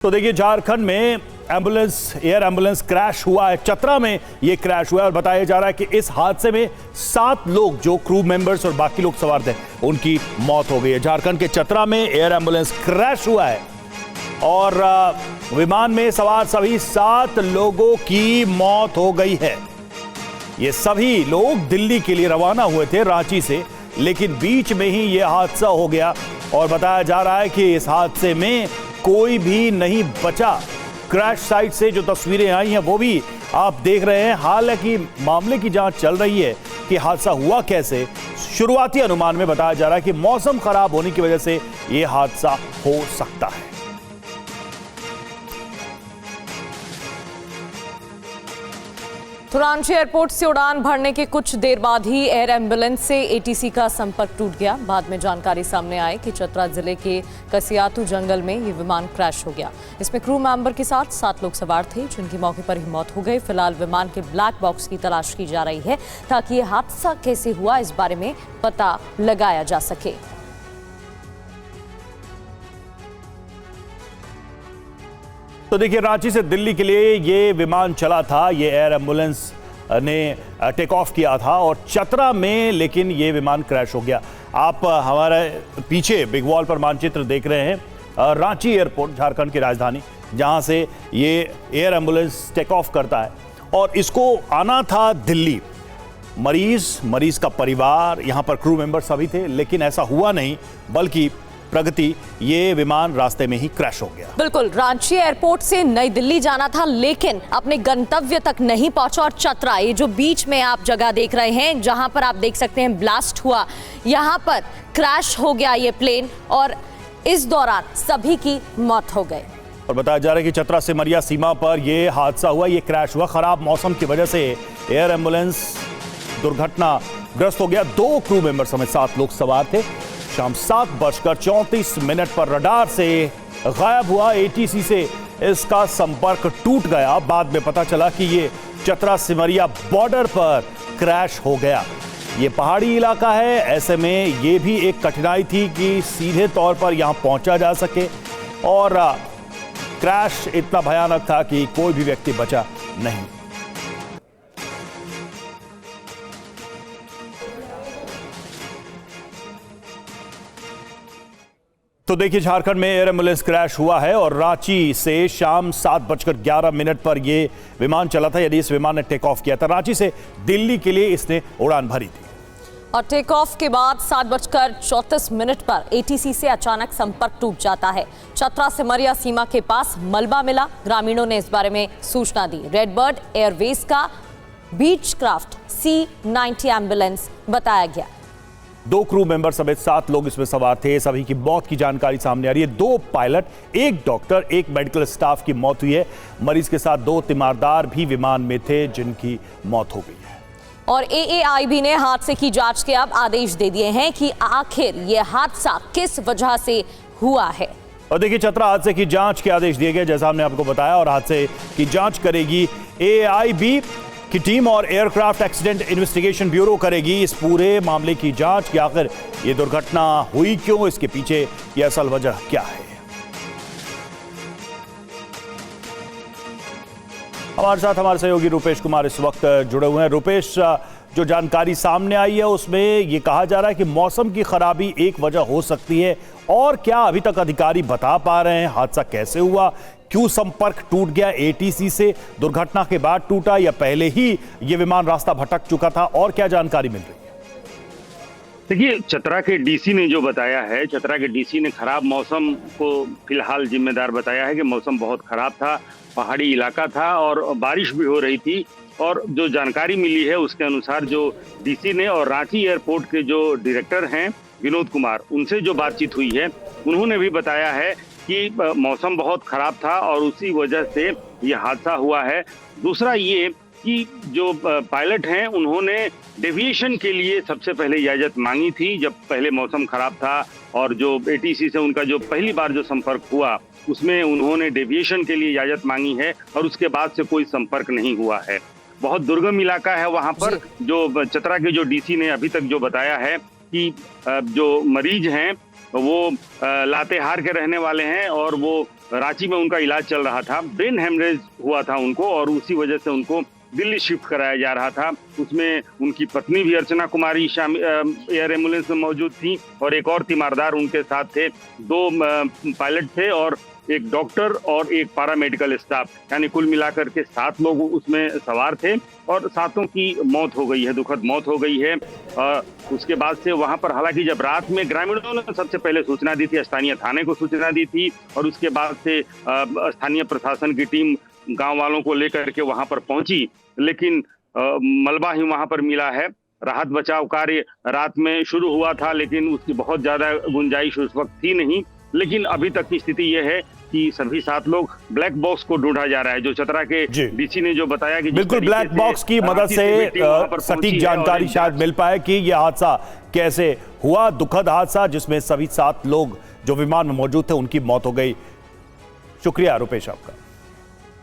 तो देखिए, झारखंड में एयर एम्बुलेंस क्रैश हुआ है। चतरा में यह क्रैश हुआ है और बताया जा रहा है कि इस हादसे में 7 लोग जो क्रू मेंबर्स और बाकी लोग सवार थे उनकी मौत हो गई है। झारखंड के चतरा में एयर एम्बुलेंस क्रैश हुआ है और विमान में सवार सभी 7 लोगों की मौत हो गई है। ये सभी लोग दिल्ली के लिए रवाना हुए थे रांची से, लेकिन बीच में ही यह हादसा हो गया और बताया जा रहा है कि इस हादसे में कोई भी नहीं बचा। क्रैश साइट से जो तस्वीरें आई हैं वो भी आप देख रहे हैं। हालांकि मामले की जांच चल रही है कि हादसा हुआ कैसे। शुरुआती अनुमान में बताया जा रहा है कि मौसम खराब होने की वजह से यह हादसा हो सकता है। तो रांची एयरपोर्ट से उड़ान भरने के कुछ देर बाद ही एयर एम्बुलेंस से एटीसी का संपर्क टूट गया। बाद में जानकारी सामने आई कि चतरा जिले के कसियातू जंगल में ये विमान क्रैश हो गया। इसमें क्रू मेंबर के साथ 7 लोग सवार थे, जिनकी मौके पर ही मौत हो गई। फिलहाल विमान के ब्लैक बॉक्स की तलाश की जा रही है ताकि ये हादसा कैसे हुआ इस बारे में पता लगाया जा सके। तो देखिए, रांची से दिल्ली के लिए ये विमान चला था। ये एयर एम्बुलेंस ने टेक ऑफ किया था और चतरा में लेकिन ये विमान क्रैश हो गया। आप हमारे पीछे बिग वॉल पर मानचित्र देख रहे हैं। रांची एयरपोर्ट, झारखंड की राजधानी, जहां से ये एयर एम्बुलेंस टेक ऑफ करता है और इसको आना था दिल्ली। मरीज का परिवार, यहां पर क्रू मेंबर सभी थे, लेकिन ऐसा हुआ नहीं, बल्कि प्रगति ये विमान रास्ते में ही क्रैश हो गया। बिल्कुल, रांची एयरपोर्ट से नई दिल्ली जाना था, लेकिन अपने गंतव्य तक नहीं पहुंचा और चतरा, ये जो बीच में आप जगह देख रहे हैं जहां पर आप देख सकते हैं ब्लास्ट हुआ, यहां पर क्रैश हो गया ये प्लेन और इस दौरान सभी की मौत हो गई। और बताया जा रहा है कि चतरा से मरिया सीमा पर यह हादसा हुआ, ये क्रैश हुआ। खराब मौसम की वजह से एयर एम्बुलेंस दुर्घटनाग्रस्त हो गया। 2 क्रू मेंबर समेत 7 लोग सवार थे। शाम 7:34 पर रडार से गायब हुआ। एटीसी से इसका संपर्क टूट गया। बाद में पता चला कि ये चतरा सिमरिया बॉर्डर पर क्रैश हो गया। ये पहाड़ी इलाका है, ऐसे में ये भी एक कठिनाई थी कि सीधे तौर पर यहां पहुंचा जा सके और क्रैश इतना भयानक था कि कोई भी व्यक्ति बचा नहीं। तो देखिए, झारखंड में एयर एम्बुलेंस क्रैश हुआ है और रांची से शाम 7:11 पर यह विमान चला था। यदि इस विमान ने टेक ऑफ किया था, रांची से दिल्ली के लिए इसने उड़ान भरी थी और टेक ऑफ के बाद 7:34 पर एटीसी से अचानक संपर्क टूट जाता है। चतरा से मरिया सीमा के पास मलबा मिला। ग्रामीणों ने इस बारे में सूचना दी। रेडबर्ड एयरवेज का बीचक्राफ्ट C-90 एम्बुलेंस बताया गया। 2 क्रू मेंबर समेत 7 लोग इसमें सवार थे। सभी की मौत की जानकारी सामने आ रही है। 2 पायलट, 1 डॉक्टर, 1 मेडिकल स्टाफ की मौत हुई है। मरीज के साथ 2 तीमारदार भी विमान में थे, जिनकी मौत हो गई है। और AAIB ने हादसे की जांच के अब आदेश दे दिए हैं कि आखिर यह हादसा किस वजह से हुआ है। और देखिए, चतरा हादसे की जांच के आदेश दिए गए, जैसा हमने आपको बताया, और हादसे की जांच करेगी AAIB की टीम और एयरक्राफ्ट एक्सीडेंट इन्वेस्टिगेशन ब्यूरो करेगी इस पूरे मामले की जांच कि आखिर ये दुर्घटना हुई क्यों, इसके पीछे ये असल वजह क्या है। हमारे साथ हमारे सहयोगी रुपेश कुमार इस वक्त जुड़े हुए हैं। रुपेश, जो जानकारी सामने आई है उसमें ये कहा जा रहा है कि मौसम की खराबी एक वजह हो सकती है, और क्या अभी तक अधिकारी बता पा रहे हैं हादसा कैसे हुआ, क्यों संपर्क टूट गया एटीसी से? दुर्घटना के बाद टूटा या पहले ही ये विमान रास्ता भटक चुका था, और क्या जानकारी मिल रही है? देखिए, चतरा के डीसी ने जो बताया है, चतरा के डीसी ने खराब मौसम को फिलहाल जिम्मेदार बताया है कि मौसम बहुत खराब था, पहाड़ी इलाका था और बारिश भी हो रही थी। और जो जानकारी मिली है उसके अनुसार जो डीसी ने और रांची एयरपोर्ट के जो डायरेक्टर हैं विनोद कुमार, उनसे जो बातचीत हुई है, उन्होंने भी बताया है कि मौसम बहुत खराब था और उसी वजह से ये हादसा हुआ है। दूसरा ये कि जो पायलट हैं उन्होंने डेविएशन के लिए सबसे पहले इजाज़त मांगी थी जब पहले मौसम खराब था, और जो एटीसी से उनका जो पहली बार जो संपर्क हुआ उसमें उन्होंने डेविएशन के लिए इजाज़त मांगी है और उसके बाद से कोई संपर्क नहीं हुआ है। बहुत दुर्गम इलाका है वहाँ पर। जो चतरा के जो डीसी ने अभी तक जो बताया है कि जो मरीज हैं वो लातेहार के रहने वाले हैं और वो रांची में उनका इलाज चल रहा था। ब्रेन हेमरेज हुआ था उनको और उसी वजह से उनको दिल्ली शिफ्ट कराया जा रहा था। उसमें उनकी पत्नी भी अर्चना कुमारी एयर एम्बुलेंस में मौजूद थी और एक और तीमारदार उनके साथ थे। 2 पायलट थे और एक डॉक्टर और एक पैरामेडिकल स्टाफ, यानी कुल मिलाकर के 7 लोग उसमें सवार थे और 7 की मौत हो गई है, दुखद मौत हो गई है। उसके बाद से वहां पर हालांकि जब रात में ग्रामीणों ने सबसे पहले सूचना दी थी, स्थानीय थाने को सूचना दी थी और उसके बाद से स्थानीय प्रशासन की टीम गांव वालों को लेकर के वहां पर पहुंची, लेकिन मलबा ही वहां पर मिला है। राहत बचाव कार्य रात में शुरू हुआ था लेकिन उसकी बहुत ज्यादा गुंजाइश उस वक्त थी नहीं। लेकिन अभी तक की स्थिति यह है कि सभी 7 लोग ब्लैक बॉक्स को ढूंढा जा रहा है। जो चतरा के डीसी ने जो बताया कि बिल्कुल ब्लैक बॉक्स की मदद से सटीक जानकारी शायद मिल पाए कि यह हादसा कैसे हुआ। दुखद हादसा जिसमें सभी 7 लोग जो विमान में मौजूद थे उनकी मौत हो गई। शुक्रिया रुपेश आपका।